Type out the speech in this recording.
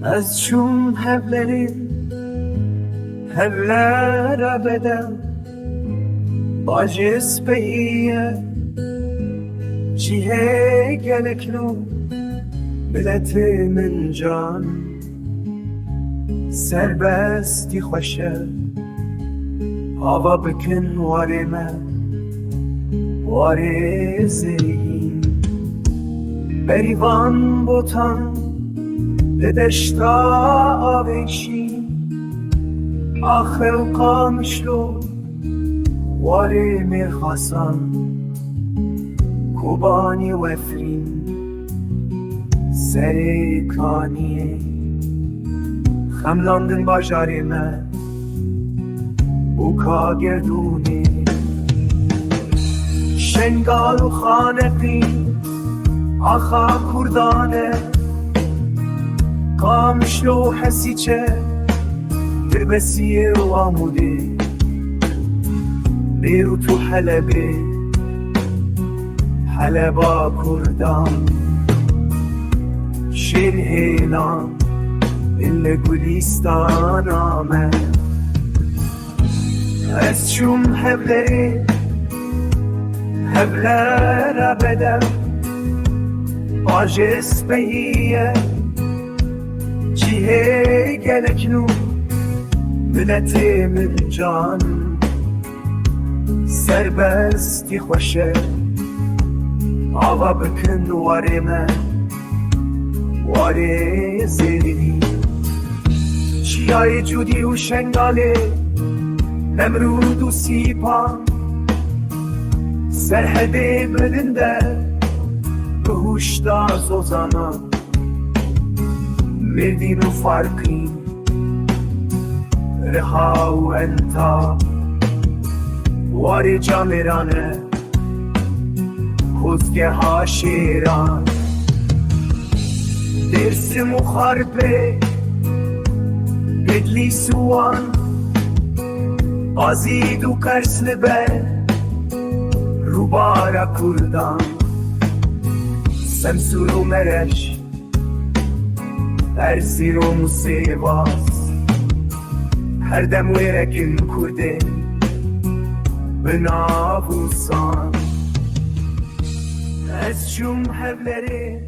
از چون hevlere bedel Bacis beyiye cihe geleklu Biletimin can serbesتی خوشه هوا بکن واری من واری زیین بریوان بوتان به دشتا آویشی آخر قامشلو واری میخواستم کوبانی وفرین سری کانیه خملاندن باجاری من بوکا گردونی شنگال و خانقی آخا کردانه قامشلو حسیچه تربسیه و آموده بیروت و حلبه حلبا کردان شیر هیلان دل گلیستان آمد از چون hevlere bedel Bacis beyiye cihe geleklu Biletimin can serbesتی خوشه آوا بکن واری من واری زیرینی چیای جودی و شنگاله نمرود و سیپان سرحده بدنده به هوشدار زوزانا مردین و فرقین رها و انتا واری جامیرانه خودگه ها شیران درس مخاربه بدلی سوان آزید و کرسل به روبارا کردان سمسور و مرش ترسیر و موسیقاس هر دم ویرکن کرده به نابوسان از چون hevlere